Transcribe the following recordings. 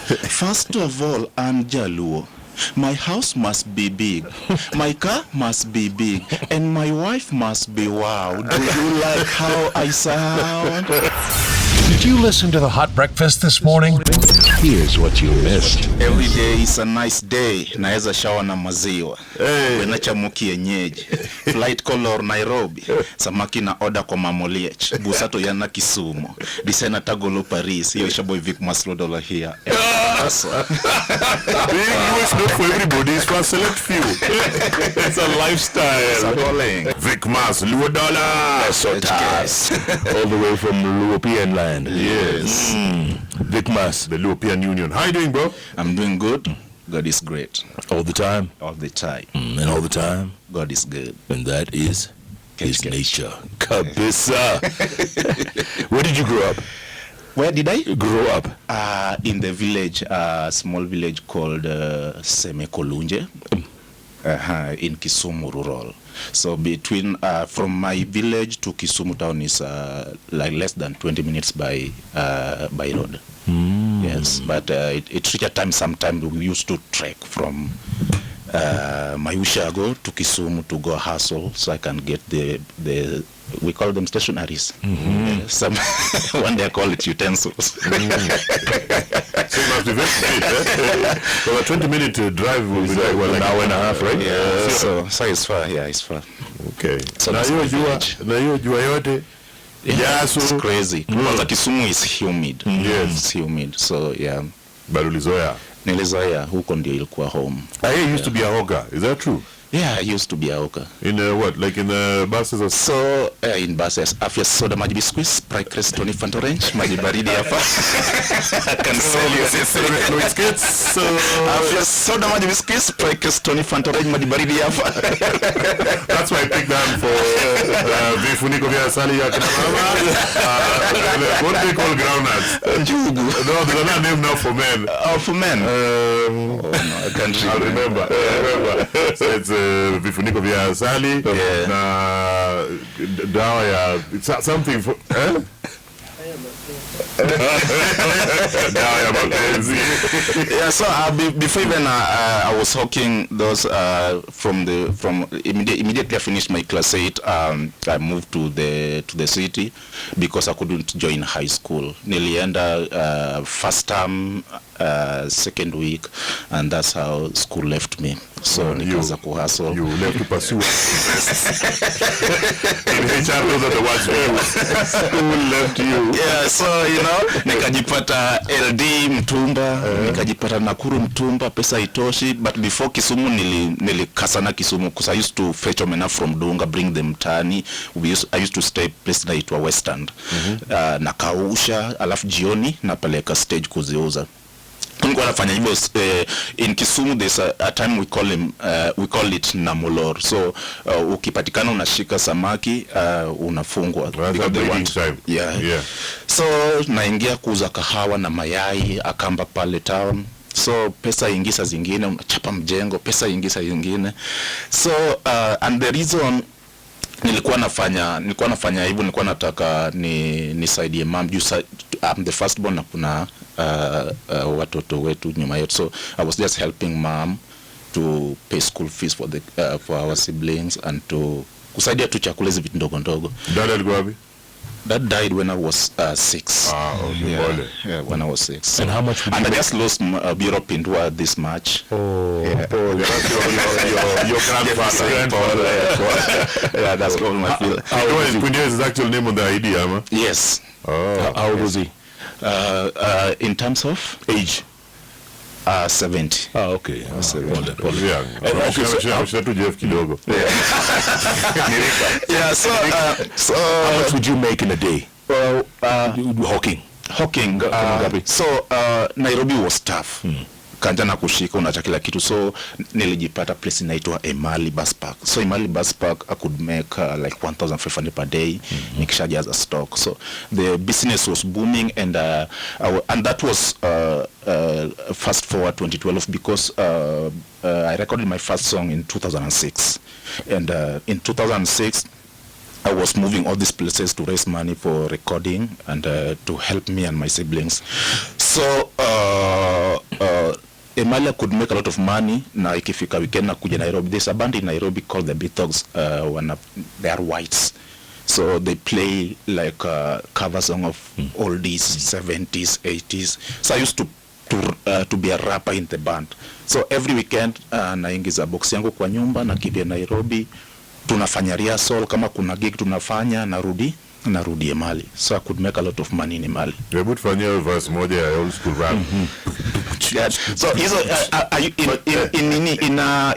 First of all, I'm Jaluo. My house must be big, my car must be big, and my wife must be wow. Do you like how I sound? Did you listen to the Hot Breakfast this morning? Here's what you missed. Every day is a nice day. Naeza shower na maziwa. Wenacha muki yenyeji. Flight color Nairobi. Samaki na order kwa Mamoliech. Busato yana Kisumu. Designer Tagolo Paris. Yo shaboy Vicmass Luodollar here. It's not for everybody, it's for a select few. It's a lifestyle. It's a calling. Vicmass Luodollar. All the way from the European land. Yes. Vicmass, the European Union. How you doing, bro? I'm doing good. God is great. All the time? All the time. And all the time? God is good. And that is his Catch. nature. Kabisa. Where did you grow up? Where did I grow up? In the village, small village called Semekolunje, in Kisumu rural. So between from my village to Kisumu town is like less than 20 minutes by road. Yes, but it reached a time. Sometimes we used to trek from Mayushago to Kisumu to go hustle, so I can get the we call them stationaries. Some one day I call it utensils. So you must be very fit, So a 20-minute drive will be like an hour and a half, right? Yeah, so it's far. Yeah, it's far. Okay. So na hiyo jua yote. Yeah, so it's crazy. Because Kisumu is humid. Yes. It's humid. So yeah. Barulizoya. Nilizoea huko ndio ilikuwa home. I used to be a hawker. Is that true? Yeah, I used to be a hawker. In what? Like in the buses or so? In buses, after soda maji biscuits, Sprite Crest, Tony Fanta Orange, maji baridi hapa. I can sell you biscuits. So after soda maji biscuits, Sprite Crest, Tony Fanta Orange, maji baridi hapa. That's why I picked them for vifuniko vya asali ya kina mama. What they call groundnuts. Njugu. No, there's another name now for men. Oh, for men. No, I can't remember. So it's vifuniko vya asali na dawa ya something for yeah, so before even I was hawking those from immediately I finished my class 8. I moved to the city because I couldn't join high school. Nilienda first term, second week, and that's how school left me. So nikaanza kuhustle. You left to pursue. In HR those are the words we use. School left you. Yeah, so nikajipata LD Mtumba, nikajipata Nakuru Mtumba, pesa itoshi. But before Kisumu nilikasana Kisumu because I used to fetch omena from Dunga, bring them mtaani. I used to stay place naitwa West End. Nakausha, alafu jioni napeleka stage kuziuza. In Kisumu there's a time we call it namolor. So ukipatikana unashika samaki unafungwa because they want time. Yeah. So naingia kuuza kahawa na mayai Akamba pale town. So pesa ingisa zingine unachapa mjengo, pesa ingisa zingine. So and the reason nilikuwa nafanya hivyo, nilikuwa nataka nisaidie mom. I'm the first born na kuna watoto wetu nyuma yetu, so I was just helping mom to pay school fees for our siblings and to kusaidia tu chakula hizi vitu ndogo ndogo. Dad alikuwa wapi? That died when I was 6. Okay. Yeah, when I was 6. And how much would I just lost Europe into this match. Oh, yeah. Your grandfather. Yeah, that's all my feel. His actual name on the ID, huh? Yes. Oh. How old was he? In terms of age? 70. Oh, okay. Yeah. kidogo. Yeah, so how much would you make in a day? Well, hawking. So Nairobi was tough. Kanja na kushika unacha kila kitu, so nilijipata place inaitwa Emali Bus Park. So Emali Bus Park I could make like 1,500 per day nikishajaza stock. So the business was booming, and that was fast forward 2012 because I recorded my first song in 2006, and in 2006 I was moving all these places to raise money for recording and to help me and my siblings. So Emali I could make a lot of money. Na ikifika weekend na kuja Nairobi. There's a band in Nairobi called the Beatles. They are whites. So they play like cover song of oldies, 70s, 80s. So I used to be a rapper in the band. So every weekend naingiza box yangu kwa nyumba na kimbia Nairobi. Tunafanya rehearsal, kama kuna gig tunafanya, narudi Emali. So I could make a lot of money in Emali. Hebu tufanyie verse moja ya old school rap. So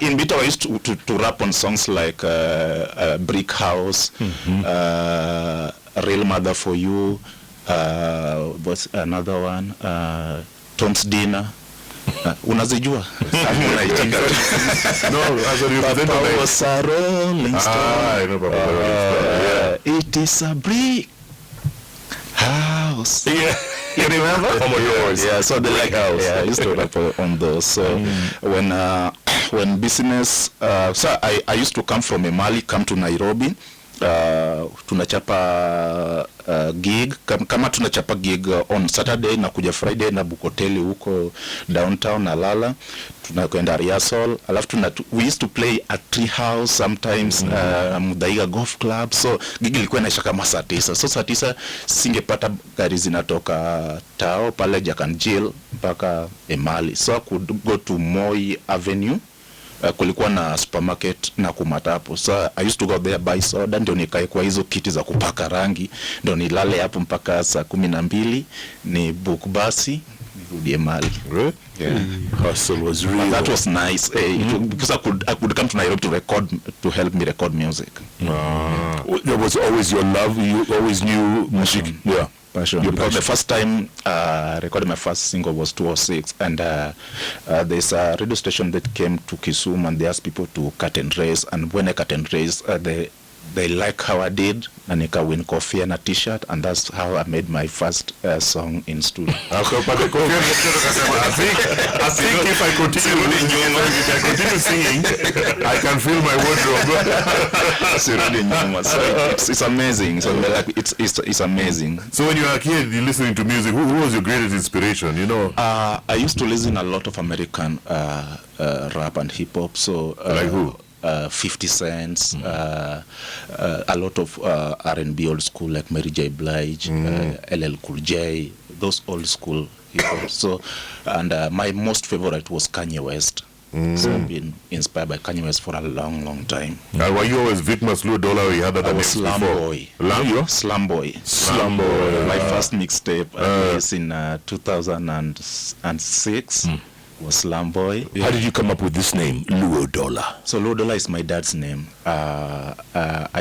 in Bito I used to rap on songs like Brick House, Real Mother for You, what's another one, Tom's Dinner. Unazijua? No, as a Papa was a rolling stone. I know Papa was a rolling stone. It is a brick house. Yeah. You remember? Yeah, so they like house. Yeah, I used to rap on those. So when business, so I used to come from Emali, come to Nairobi. Tunachapa gig kama tunachapa gig on Saturday na kuja Friday na book hotel huko downtown na lala, tunakwenda rehearsal, alafu we used to play at Tree House sometimes, Mudaiga Golf Club. So gig ilikuwa inaisha kama saa 9. So saa 9 singepata gari zinatoka Tao pale Jack and Jill mpaka Emali. So I could go to Moi Avenue. Kulikuwa na supermarket na kumatapo. So I used to go there buy soda, ndio nikae kwa hizo kiti za kupaka rangi, ndio nilale hapo mpaka saa 12 ni book basi nirudi Emali. Really? Yeah. Hustle was real. But that was nice because I could come to Nairobi to help me record music. That was always your love. You always knew music. Yeah. Passion. Because the first time I recorded my first single was 2006, and there's a radio station that came to Kisumu and they asked people to cut and raise, and when I cut and raise, they like how I did, and I win coffee and a t-shirt, and that's how I made my first song in studio. I think if I continue singing, I can fill my wardrobe. So it's amazing. So like, it's amazing. So when you were a kid, you listening to music, who was your greatest inspiration? You know, I used to listen a lot of American rap and hip hop. So like who? 50 Cent, a lot of R&B old school like Mary J. Blige, LL Cool J, those old school hip hop. So, and my most favorite was Kanye West. So I've been inspired by Kanye West for a long, long time. Were you always Vicmass, Luodollar, or you had that I was Slum Boy. Slum Boy. Slum Boy. My first mixtape was in 2006. Was Slum Boy. How did you come up with this name, Luodollar? So Luodollar is my dad's name. I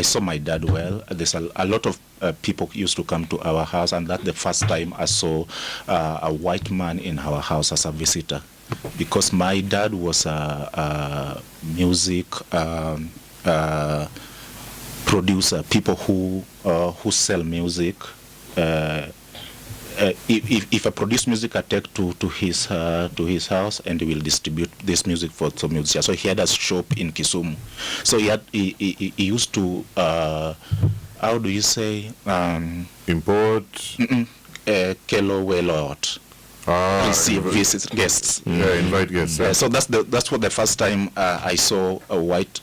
saw my dad well. There's a lot of people used to come to our house, and that's the first time I saw a white man in our house as a visitor. Because my dad was a music producer, people who sell music. If I produce music, I take to his house, and he will distribute this music for some musicians. So he had a shop in Kisumu. So he used to how do you say import Kelo Welot. Receive visits, guests. Yeah, invite guests. Yeah. So that's what the first time I saw white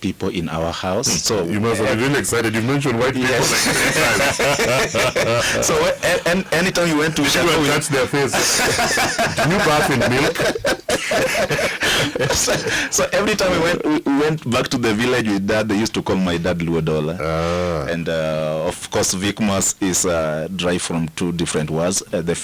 people in our house. So you must have been really excited. You mentioned white people like 3 times. So anytime you went to Shadow, you touch their face. Do you bath in milk? so every time we went back to the village with dad, they used to call my dad Luodollar. And of course Vicmass is derived from 2 different words. The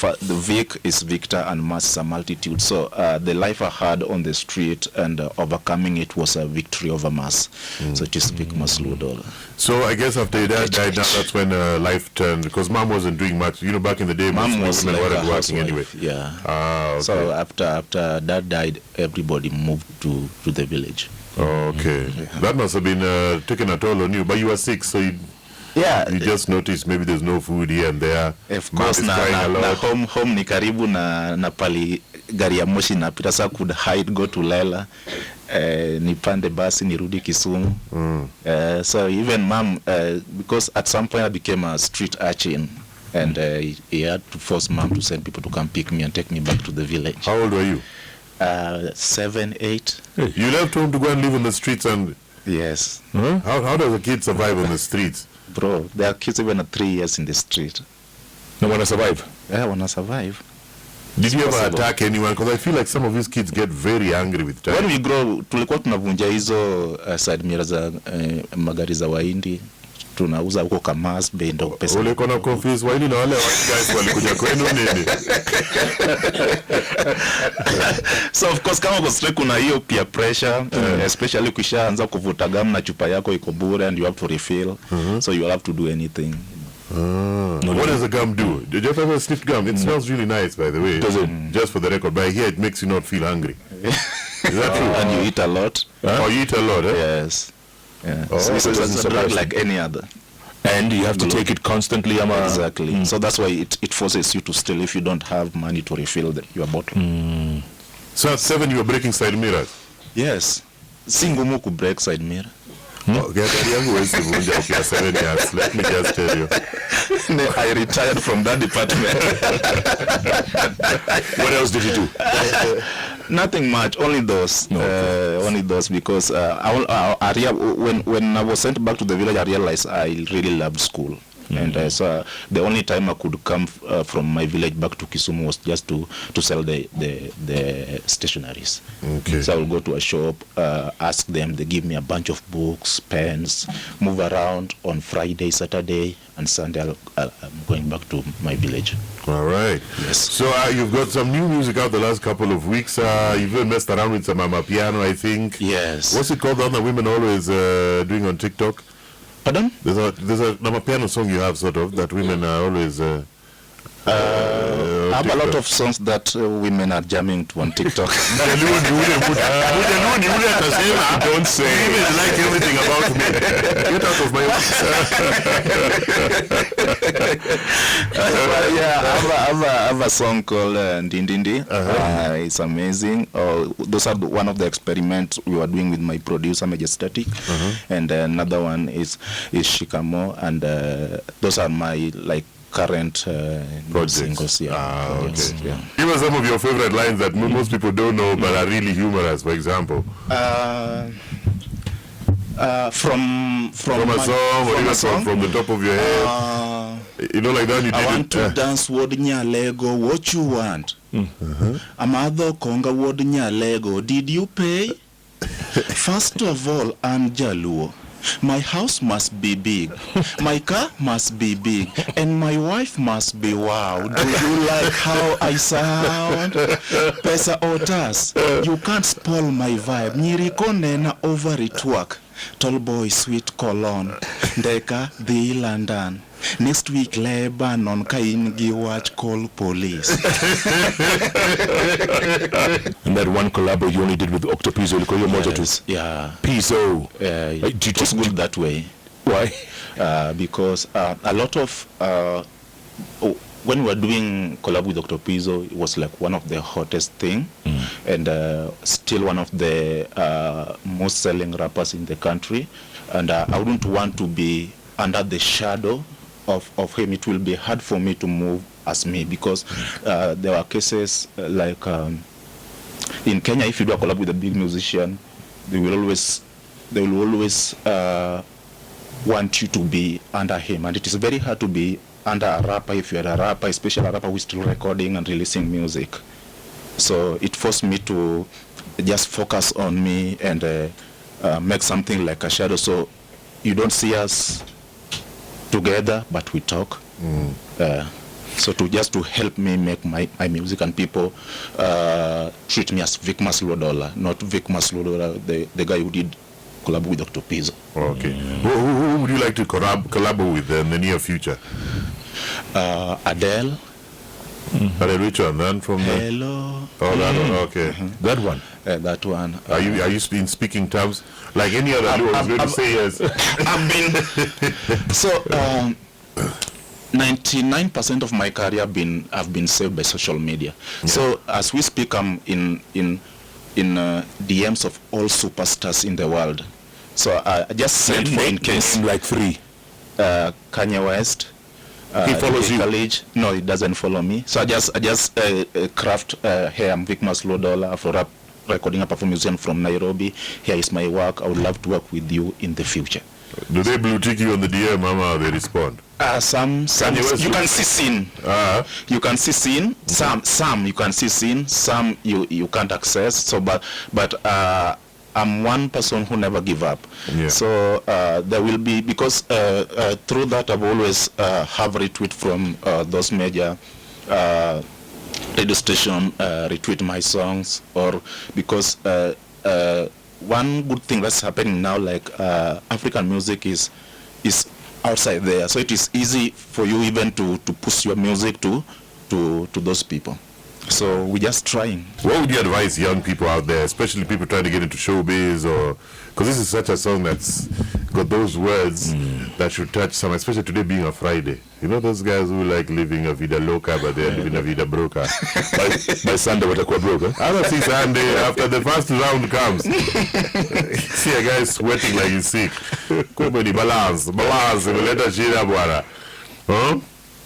Vic is Victor and Mass is a multitude. So the life I had on the street and overcoming it was a victory over Mass. So it is Vicmass Luodollar. So I guess after your dad died, that's when life turned, because mom wasn't doing much. You know, back in the day, Mom was like weren't a working anyway. housewife, yeah. Okay. So after dad died, everybody moved to the village. Okay. That must have been taking a toll on you. But you were sick, so you just noticed maybe there's no food here and there. Of course, na home ni karibu na pali gari ya moshi napita, so I could hide, go to Lela, nipande basi nirudi Kisumu. So even mom, because at some point I became a street urchin, and he had to force mom to send people to come pick me and take me back to the village. How old were you? 7, 8. You left home to go and live on the streets, and Yes. how does a kid survive on the streets? Bro, there are kids even at 3 years in the street. No one to survive. Yeah, wanna survive. Did you ever possible. attack anyone? Because I feel like some of these kids get very angry with time. When we grow, tulikuwa tunavunja hizo side mirror za magari za Wahindi. Tunauza huko Kamas, bei ndo pesa. Ule kona confuse Wahindi na wale white guys walikuja kwenu nini? So of course kama kwa kuna hiyo peer pressure, especially ukishaanza kuvuta gum na chupa yako iko bure and you have to refill. So you will have to do anything. What does the gum do? Did you ever sniff gum? It smells really nice, by the way. Does it? Just for the record, but here it makes you not feel hungry. Is that true? And you eat a lot. Oh, you eat a lot, eh? Yes. Yeah. Oh, So so it's doesn't a drug surprise like any other. And you have to take it constantly. Exactly. So that's why it forces you to steal if you don't have money to refill your bottle. So at 7 you were breaking side mirrors? Yes. Si ngumu ku break side mirror. Okay, okay, 7 years. Let me just tell you. I retired from that department. What else did you do? Nothing much, only those. Only those because when I was sent back to the village, I realized I really loved school. And so the only time I could come from my village back to Kisumu was just to sell the stationaries. Okay. So I will go to a shop, ask them, they give me a bunch of books, pens, move around on Friday, Saturday, and Sunday I'm going back to my village. All right. Yes. So you've got some new music out the last couple of weeks. You've even messed around with some piano, I think. Yes. What's it called? The other women always doing on TikTok. Pardon? There's a piano song you have, sort of, that women are always. I have a lot of songs that women are jamming to on TikTok. Don't say. Women like everything about me. Get out of my office. Yeah, I have a song called Ndindindi. It's amazing. Those are one of the experiments we were doing with my producer Majestatic, and another one is Shikamo, and those are my current singles. Yeah. Okay. Yeah. Give us some of your favorite lines that most people don't know but are really humorous. For example, from a song, or even from the top of your head. You know, like that. You did I want to dance word Nyalego. What you want? Amado Konga word Nyalego. Did you pay? First of all, I'm Jaluo. My house must be big, my car must be big, and my wife must be wow. Do you like how I sound? Pesa otas, you can't spoil my vibe. Nyirikone na over it work. Tall boy, sweet cologne. Ndeka, the London. Next week, Lebanon, Kaingi watch call police. And that one collabo you only did with Octopizzo, Yeah. Pizzo. It was good that way. Why? Because a lot of when we were doing collab with Dr. Pizzo, it was like one of the hottest thing, and still one of the most selling rappers in the country. And I wouldn't want to be under the shadow of him. It will be hard for me to move as me, because there were cases like in Kenya, if you do a collab with a big musician, they will always want you to be under him, and it is very hard to be under a rapper if you are a rapper, especially a rapper who is still recording and releasing music. So it forced me to just focus on me and make something like a shadow, so you don't see us together, but we talk. So to help me make my music, and people treat me as Vicmass Luodollar, not Vicmass Luodollar, the guy who did collab with Dr. Pizzo. Okay. Who would you like to collab with in the near future? Adele. Adele, which one? Then from Hello. Oh, that one. Okay. That one. That one. Are you in speaking terms like any other? I was going to say yes. I've been so 99% of my career have been saved by social media. Yeah. So as we speak, I'm in DMs of all superstars in the world. So I just sent for in case like 3. Kanye West, He follows you? College. No, he doesn't follow me. So I just craft. Here I'm Vicmass Luodollar, Afro-rap recording a performing musician from Nairobi. Here is my work. I would love to work with you in the future. Do they blue tick you on the DM, Mama, or they respond? Some you can see scene. You can see scene. Some you can see scene. Some you can't access. So but I'm one person who never give up. Yeah. So there will be, because through that I've always have retweet from those major radio station retweet my songs, or because one good thing that's happening now, like African music is outside there, so it is easy for you even to push your music to those people. So we're just trying. What would you advise young people out there, especially people trying to get into showbiz, or because this is such a song that's got those words that should touch some, especially today being a Friday. You know those guys who like living a vida loca, but they're living a vida broca. By Sunday, watakuwa broke. I don't see Sunday after the first round comes. See a guy sweating like he's sick. Kumbe ni balance. Imeleta shida bwana. Huh?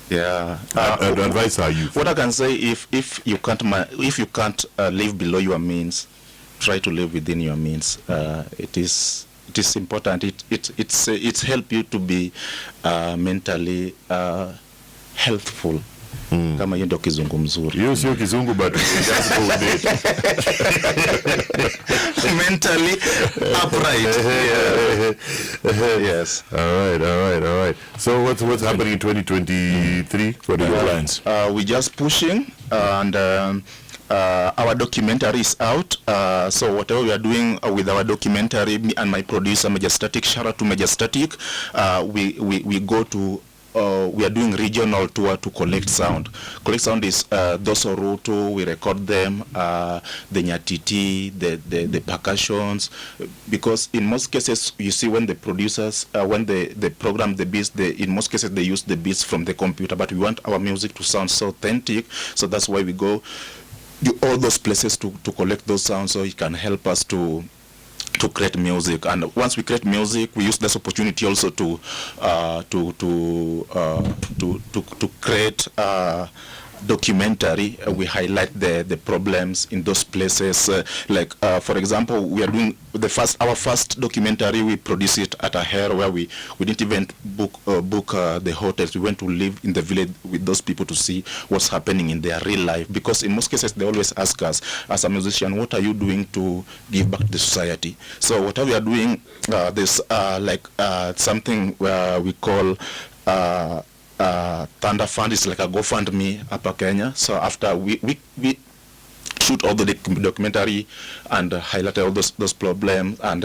Yeah. Advice are you? What I can say, if you can't live below your means, try to live within your means. It is important. It's help you to be mentally healthful. Kama hiyo ndio kizungu mzuri. Hiyo sio kizungu, but just go with it. Mentally upright. Yes. All right. So what's happening in 2023? What are your plans? We're just pushing, and our documentary is out. So whatever we are doing with our documentary, me and my producer Majestic, shout out to Majestic, we go to we are doing regional tour to collect sound. Collect sound is those Oruto, we record them, the nyatiti, the percussions, because in most cases you see when the producers, when they program the beats, in most cases they use the beats from the computer, but we want our music to sound so authentic, so that's why we go to all those places to collect those sounds, so it can help us to create music. And once we create music, we use this opportunity also to create documentary. We highlight the problems in those places. Like for example, we are doing our first documentary. We produce it at a hair where we didn't even book the hotels. We went to live in the village with those people to see what's happening in their real life. Because in most cases, they always ask us as a musician, what are you doing to give back to the society? So what we are doing, there's something where we call Thunder Fund. Is like a GoFundMe up Kenya. So after we shoot all the documentary and highlighted all those problems, and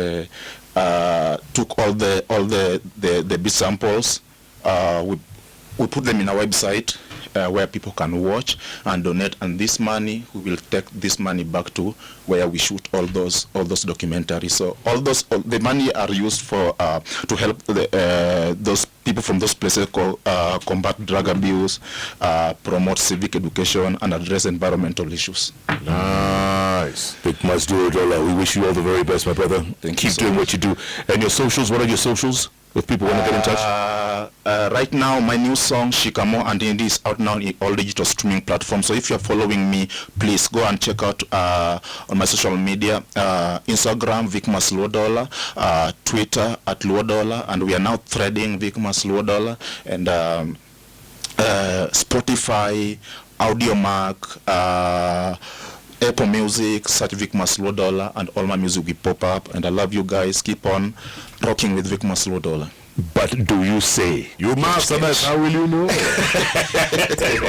took all the beat samples, we put them in our website where people can watch and donate, and this money, we will take this money back to where we shoot all those documentaries. So the money are used for to help those people from those places combat drug abuse, promote civic education, and address environmental issues. Nice. Vicmass Luodollar, we wish you all the very best, my brother. Keep doing what you do. And your socials, what are your socials? If people want to get in touch? Right now, my new song, Shikamo and Indie, is out now in all digital streaming platforms. So if you're following me, please go and check out on my social media, Instagram, Vicmass Luodollar, Twitter, @Luodollar, and we are now threading Vicmass Luodollar, and Spotify, Audiomack, Apple Music, search Vicmass Luodollar, and all my music will pop up. And I love you guys. Keep on rocking with Vicmass Luodollar. But do you say? You must, how will you know?